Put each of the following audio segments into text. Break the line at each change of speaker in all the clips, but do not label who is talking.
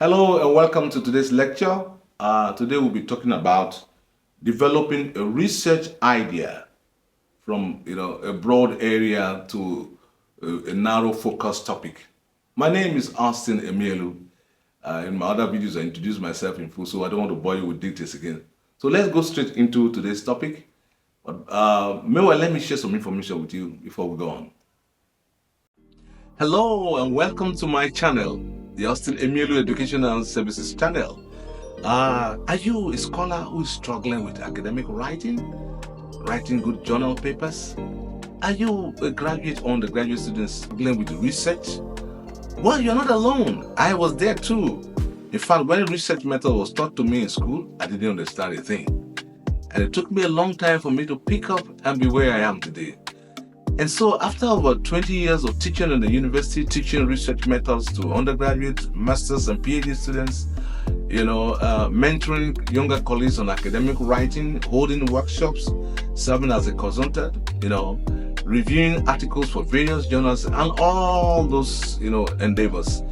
Hello and welcome to today's lecture. Today we'll be talking about developing a research idea from a broad area to a narrow focus topic. My name is Austin Emielu. In my other videos, I introduce myself in full, so I don't want to bore you with details again. So let's go straight into today's topic. But meanwhile, let me share some information with you before we go on. Hello and welcome to my channel, the Austin Emielu Education and Services channel. Are you a scholar who is struggling with academic writing good journal papers? Are you a graduate or undergraduate student struggling with research? Well, you're not alone. I was there too. In fact, when research method was taught to me in school, I didn't understand a thing. And it took me a long time for me to pick up and be where I am today. And so after over 20 years of teaching in the university, teaching research methods to undergraduate, masters and PhD students, mentoring younger colleagues on academic writing, holding workshops, serving as a consultant, reviewing articles for various journals and all those, endeavors,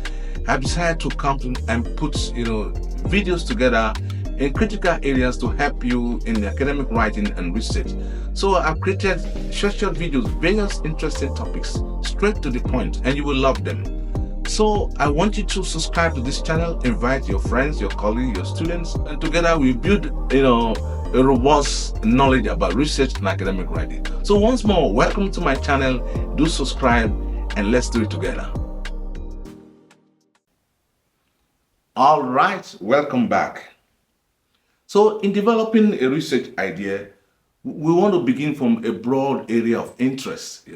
I've decided to come and put, videos together in critical areas to help you in academic writing and research. So I've created short videos, various interesting topics, straight to the point, and you will love them. So I want you to subscribe to this channel, invite your friends, your colleagues, your students, and together we build, a robust knowledge about research and academic writing. So once more, welcome to my channel. Do subscribe and let's do it together. All right, welcome back. So in developing a research idea, we want to begin from a broad area of interest,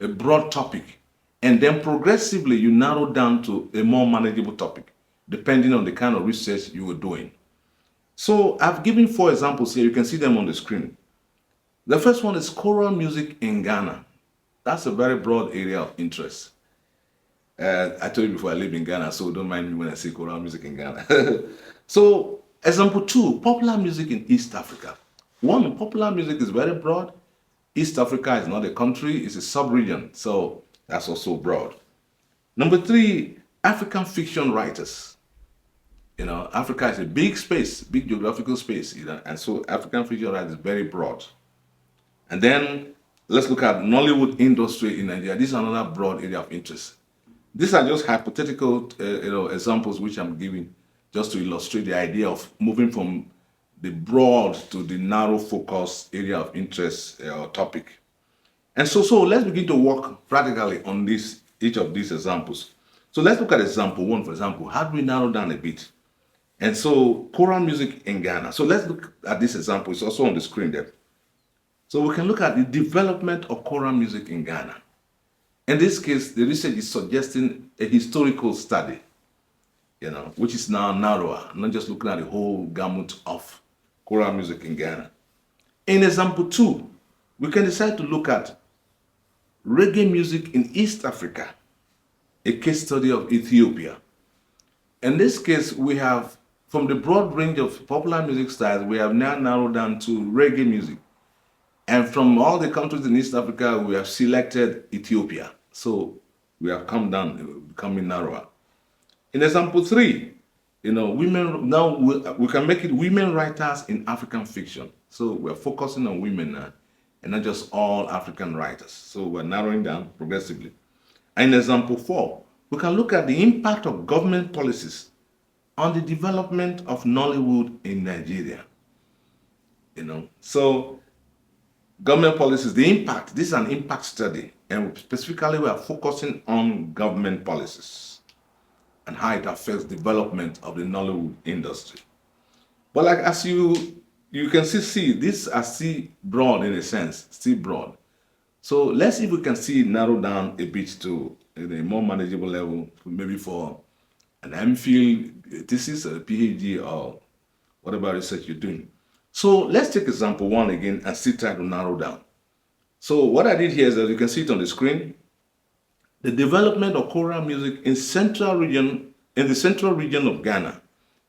a broad topic, and then progressively you narrow down to a more manageable topic, depending on the kind of research you were doing. So I've given 4 examples here. You can see them on the screen. The first one is choral music in Ghana. That's a very broad area of interest. I told you before, I live in Ghana, so don't mind me when I say choral music in Ghana. So example 2, popular music in East Africa. 1, popular music is very broad. East Africa is not a country, it's a sub-region, so that's also broad. Number 3, African fiction writers. Africa is a big space, big geographical space, and so African fiction writers is very broad. And then let's look at Nollywood industry in Nigeria. This is another broad area of interest. These are just hypothetical, examples which I'm giving just to illustrate the idea of moving from the broad to the narrow focus area of interest or topic. And so let's begin to work practically on each of these examples. So let's look at example 1, for example. How do we narrow down a bit? And so choral music in Ghana. So let's look at this example. It's also on the screen there. So we can look at the development of choral music in Ghana. In this case, the research is suggesting a historical study, which is now narrower, not just looking at the whole gamut of choral music in Ghana. In example 2, we can decide to look at reggae music in East Africa, a case study of Ethiopia. In this case, we have, from the broad range of popular music styles, we have now narrowed down to reggae music. And from all the countries in East Africa, we have selected Ethiopia. So we have come down, becoming narrower. In example 3, women, now we can make it women writers in African fiction. So we're focusing on women now, and not just all African writers. So we're narrowing down progressively. And in example 4, we can look at the impact of government policies on the development of Nollywood in Nigeria. So government policies, the impact, this is an impact study, and specifically we are focusing on government policies and how it affects development of the Nollywood industry. But like as you can see, these are still broad in a sense, still broad. So let's see if we can narrow down a bit to a more manageable level, maybe for an MPhil thesis or a PhD or whatever research you're doing. So let's take example 1 again and still try to narrow down. So what I did here is that you can see it on the screen. The development of choral music in the central region of Ghana,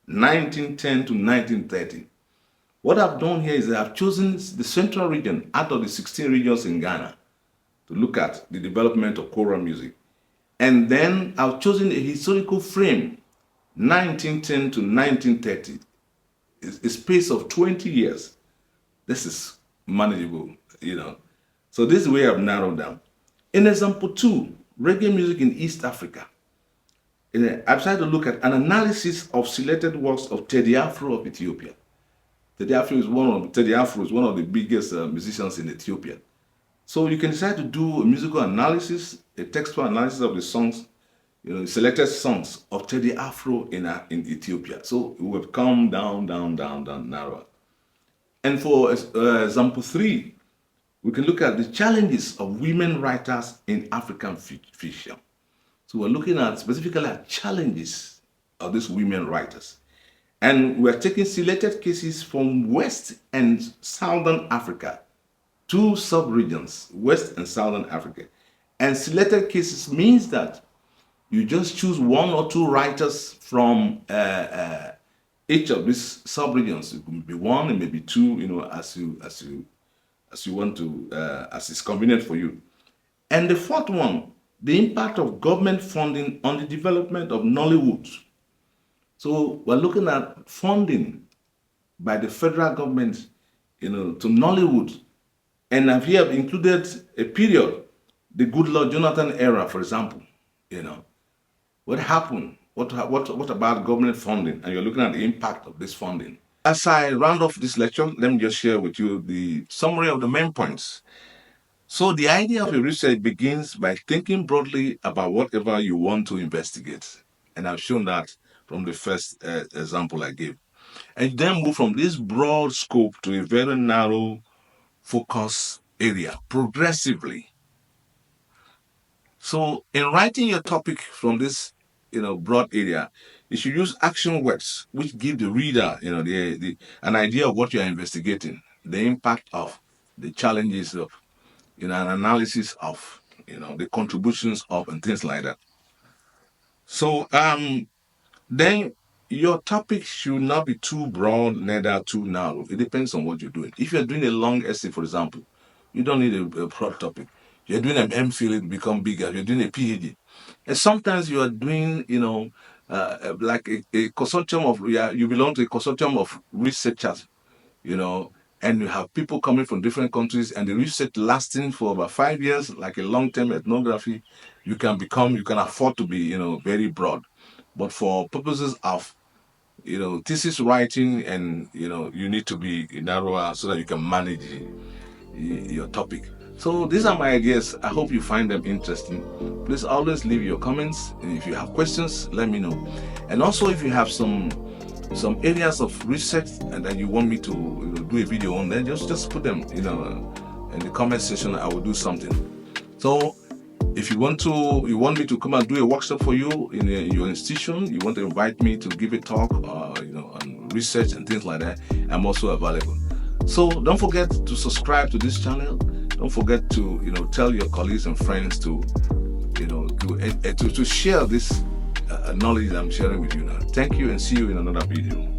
1910 to 1930. What I've done here is that I've chosen the central region out of the 16 regions in Ghana to look at the development of choral music. And then I've chosen a historical frame 1910 to 1930, a space of 20 years. This is manageable, you know. So this is where I've narrowed down. In example 2, reggae music in East Africa. I've tried to look at an analysis of selected works of Teddy Afro of Ethiopia. Teddy Afro is one of the biggest musicians in Ethiopia. So you can decide to do a musical analysis, a textual analysis of the songs, selected songs of Teddy Afro in Ethiopia. So it will come down, narrower. And for example 3, we can look at the challenges of women writers in African fiction. So we're looking at specifically at challenges of these women writers. And we're taking selected cases from West and Southern Africa, 2 sub-regions, West and Southern Africa. And selected cases means that you just choose 1 or 2 writers from each of these sub-regions. It may be 1, it may be 2, as you want to, as is convenient for you. And the 4th one, the impact of government funding on the development of Nollywood. So we're looking at funding by the federal government, to Nollywood. And I've here included a period, the Goodluck Jonathan era, for example. What happened? What about government funding? And you're looking at the impact of this funding. As I round off this lecture, let me just share with you the summary of the main points. So the idea of a research begins by thinking broadly about whatever you want to investigate. And I've shown that from the first example I gave. And then move from this broad scope to a very narrow focus area progressively. So in writing your topic from this, broad area, you should use action words which give the reader, an idea of what you are investigating, the impact of, the challenges of, an analysis of, the contributions of, and things like that. So then your topic should not be too broad, neither too narrow. It depends on what you're doing. If you're doing a long essay, for example, you don't need a broad topic. You're doing an MPhil, it become bigger. You're doing a PhD. And sometimes you are doing, like a consortium of, you belong to a consortium of researchers, and you have people coming from different countries, and the research lasting for about 5 years, like a long-term ethnography. You can afford to be, very broad. But for purposes of, thesis writing, and, you need to be narrower so that you can manage your topic. So these are my ideas. I hope you find them interesting. Please always leave your comments. And if you have questions, let me know. And also, if you have some areas of research and that you want me to do a video on, then just put them, in the comment section. I will do something. So if you want me to come and do a workshop for you in your institution, you want to invite me to give a talk, on research and things like that, I'm also available. So don't forget to subscribe to this channel. Don't forget to tell your colleagues and friends to share this knowledge I'm sharing with you now. Thank you, and see you in another video.